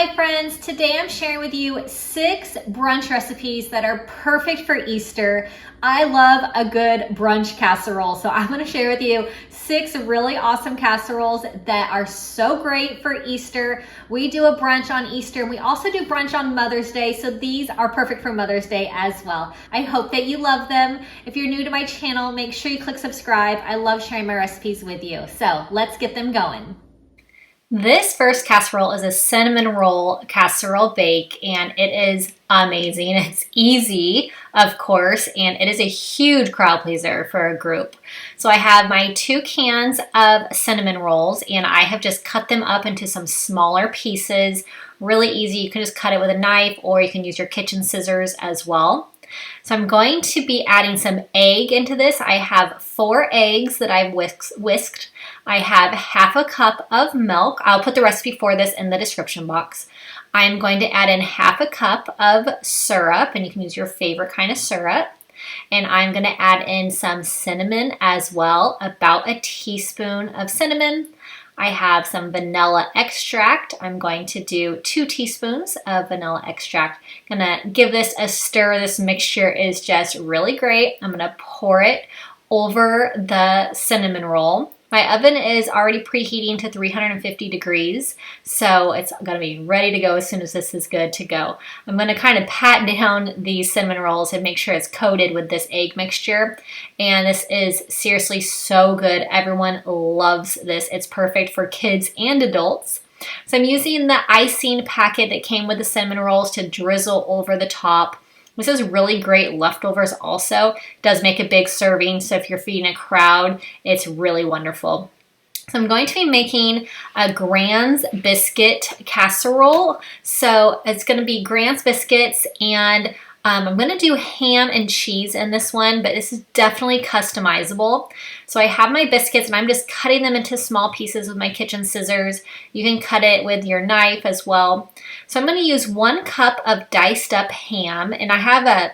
Hi friends, today I'm sharing with you 6 brunch recipes that are perfect for Easter. I love a good brunch casserole, so I'm going to share with you 6 really awesome casseroles that are so great for Easter. We do a brunch on Easter and we also do brunch on Mother's Day, so these are perfect for Mother's Day as well. I hope that you love them. If you're new to my channel, make sure you click subscribe. I love sharing my recipes with you, so let's get them going. This first casserole is a cinnamon roll casserole bake, and it is amazing. It's easy, of course, and it is a huge crowd pleaser for a group. So I have my 2 cans of cinnamon rolls, and I have just cut them up into some smaller pieces. Really easy. You can just cut it with a knife, or you can use your kitchen scissors as well. So I'm going to be adding some egg into this. I have 4 eggs that I've whisked. I have half a cup of milk. I'll put the recipe for this in the description box. I'm going to add in half a cup of syrup, and you can use your favorite kind of syrup. And I'm going to add in some cinnamon as well, about a teaspoon of cinnamon. I have some vanilla extract. I'm going to do 2 teaspoons of vanilla extract. I'm gonna give this a stir. This mixture is just really great. I'm gonna pour it over the cinnamon roll. My oven is already preheating to 350 degrees, so it's gonna be ready to go as soon as this is good to go. I'm gonna kind of pat down these cinnamon rolls and make sure it's coated with this egg mixture. And this is seriously so good. Everyone loves this. It's perfect for kids and adults. So I'm using the icing packet that came with the cinnamon rolls to drizzle over the top. This is really great leftovers also. It does make a big serving, so if you're feeding a crowd, it's really wonderful. So I'm going to be making a Grand's biscuit casserole. So it's going to be Grand's biscuits, and I'm going to do ham and cheese in this one, but this is definitely customizable. So I have my biscuits and I'm just cutting them into small pieces with my kitchen scissors. You can cut it with your knife as well. So I'm going to use 1 cup of diced up ham, and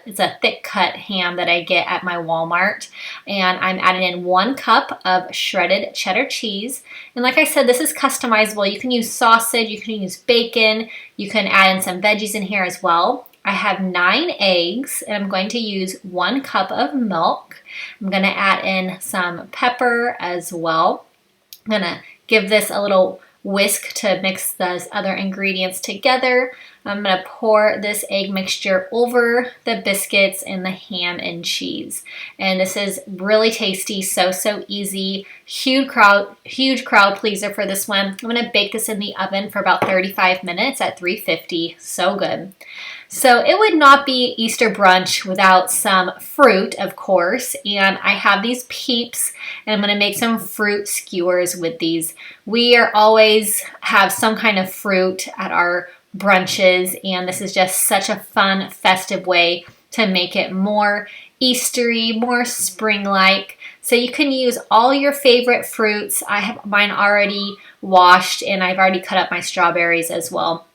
it's a thick cut ham that I get at my Walmart. And I'm adding in 1 cup of shredded cheddar cheese. And like I said, this is customizable. You can use sausage, you can use bacon, you can add in some veggies in here as well. I have 9 eggs, and I'm going to use 1 cup of milk. I'm going to add in some pepper as well. I'm going to give this a little whisk to mix those other ingredients together. I'm going to pour this egg mixture over the biscuits and the ham and cheese. And this is really tasty, so easy. Huge crowd pleaser for this one. I'm going to bake this in the oven for about 35 minutes at 350. So good. So it would not be Easter brunch without some fruit, of course, and I have these Peeps, and I'm going to make some fruit skewers with these. We always have some kind of fruit at our brunches, and this is just such a fun, festive way to make it more Eastery, more spring-like. So you can use all your favorite fruits. I have mine already washed, and I've already cut up my strawberries as well.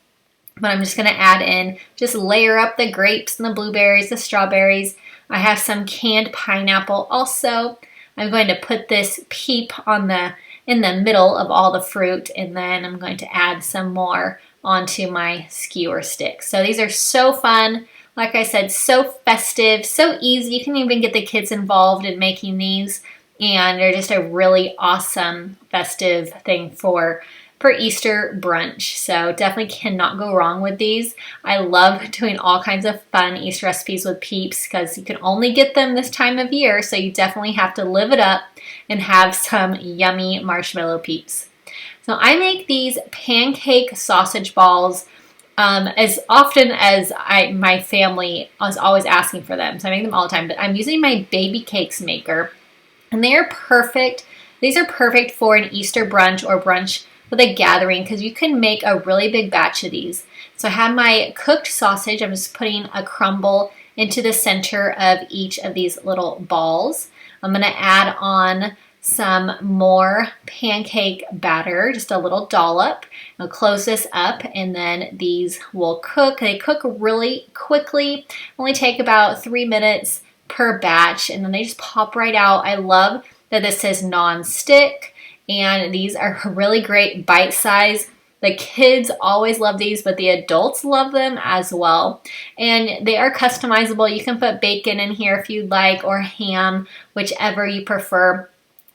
But I'm just going to add in, just layer up the grapes and the blueberries, the strawberries. I have some canned pineapple also. I'm going to put this Peep in the middle of all the fruit, and then I'm going to add some more onto my skewer sticks. So these are so fun. Like I said, so festive, so easy. You can even get the kids involved in making these, and they're just a really awesome festive thing for Easter brunch. So definitely cannot go wrong with these. I love doing all kinds of fun Easter recipes with Peeps because you can only get them this time of year, so you definitely have to live it up and have some yummy marshmallow Peeps. So I make these pancake sausage balls as often as my family is always asking for them. So I make them all the time, but I'm using my baby cakes maker, and they are perfect. These are perfect for an Easter brunch or brunch with a gathering because you can make a really big batch of these. So I have my cooked sausage. I'm just putting a crumble into the center of each of these little balls. I'm going to add on some more pancake batter, just a little dollop. I'll close this up, and then these will cook. They cook really quickly, only take about 3 minutes per batch, and then they just pop right out. I love that this says non-stick, and these are really great bite size The kids always love these, but the adults love them as well. And they are customizable. You can put bacon in here if you'd like, or ham, whichever you prefer.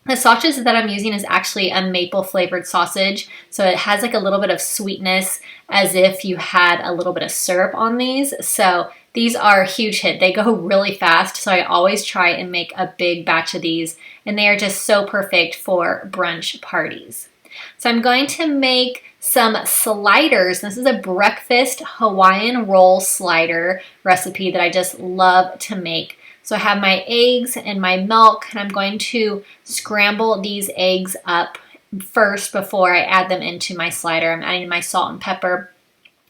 The sausage that I'm using is actually a maple flavored sausage, so it has like a little bit of sweetness as if you had a little bit of syrup on these. So these are a huge hit. They go really fast, so I always try and make a big batch of these, and they are just so perfect for brunch parties. So I'm going to make some sliders. This is a breakfast Hawaiian roll slider recipe that I just love to make. So I have my eggs and my milk, and I'm going to scramble these eggs up first before I add them into my slider. I'm adding my salt and pepper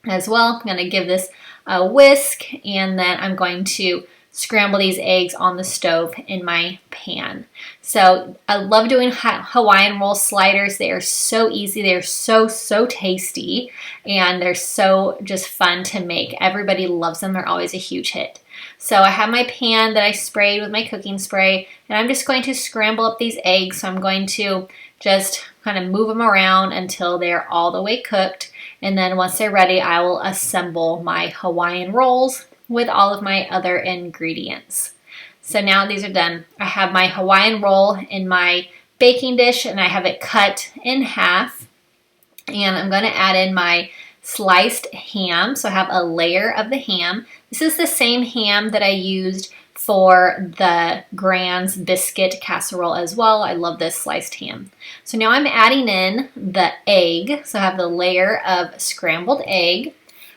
as well. I'm going to give this a whisk, and then I'm going to scramble these eggs on the stove in my pan. So I love doing Hawaiian roll sliders. They are so easy. They are so tasty, and they're so just fun to make. Everybody loves them. They're always a huge hit. So I have my pan that I sprayed with my cooking spray, and I'm just going to scramble up these eggs. So I'm going to just kind of move them around until they're all the way cooked. And then once they're ready, I will assemble my Hawaiian rolls with all of my other ingredients. So now these are done. I have my Hawaiian roll in my baking dish, and I have it cut in half. And I'm going to add in my sliced ham. So I have a layer of the ham. This is the same ham that I used for the Grand's biscuit casserole as well. I love this sliced ham. So now I'm adding in the egg. So I have the layer of scrambled egg,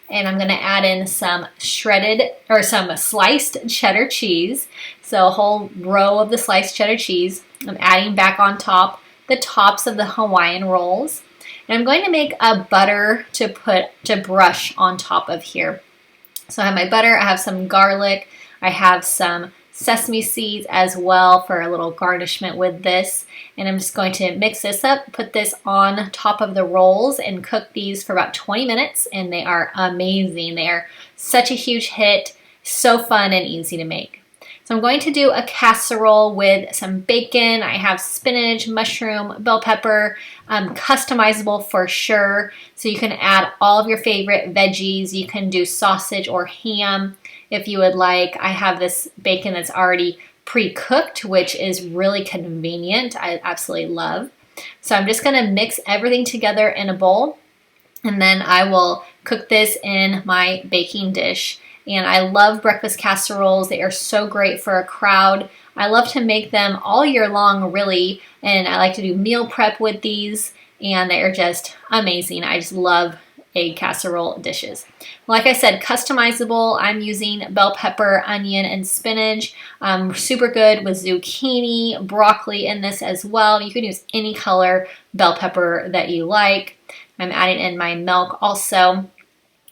and I'm going to add in some some sliced cheddar cheese. So a whole row of the sliced cheddar cheese. I'm adding back on top the tops of the Hawaiian rolls. And I'm going to make a butter to brush on top of here. So I have my butter, I have some garlic, I have some sesame seeds as well for a little garnishment with this. And I'm just going to mix this up, put this on top of the rolls, and cook these for about 20 minutes. And they are amazing. They are such a huge hit, so fun and easy to make. So I'm going to do a casserole with some bacon. I have spinach, mushroom, bell pepper, customizable for sure. So you can add all of your favorite veggies. You can do sausage or ham if you would like. I have this bacon that's already pre-cooked, which is really convenient. I absolutely love. So I'm just gonna mix everything together in a bowl, and then I will cook this in my baking dish. And I love breakfast casseroles. They are so great for a crowd. I love to make them all year long, really. And I like to do meal prep with these, and they are just amazing. I just love egg casserole dishes. Like I said, customizable. I'm using bell pepper, onion, and spinach. Super good with zucchini, broccoli in this as well. You can use any color bell pepper that you like. I'm adding in my milk also.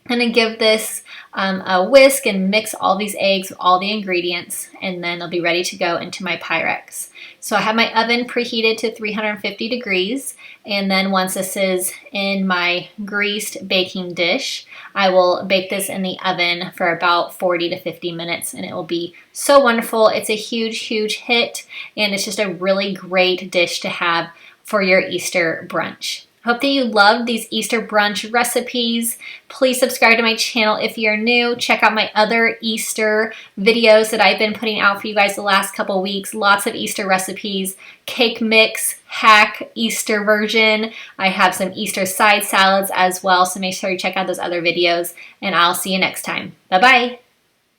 I'm going to give this a whisk and mix all these eggs with all the ingredients, and then they'll be ready to go into my Pyrex. So I have my oven preheated to 350 degrees, and then once this is in my greased baking dish, I will bake this in the oven for about 40 to 50 minutes, and it will be so wonderful. It's a huge hit, and it's just a really great dish to have for your Easter brunch. Hope that you love these Easter brunch recipes. Please subscribe to my channel if you're new. Check out my other Easter videos that I've been putting out for you guys the last couple weeks. Lots of Easter recipes, cake mix, hack, Easter version. I have some Easter side salads as well, so make sure you check out those other videos, and I'll see you next time. Bye-bye.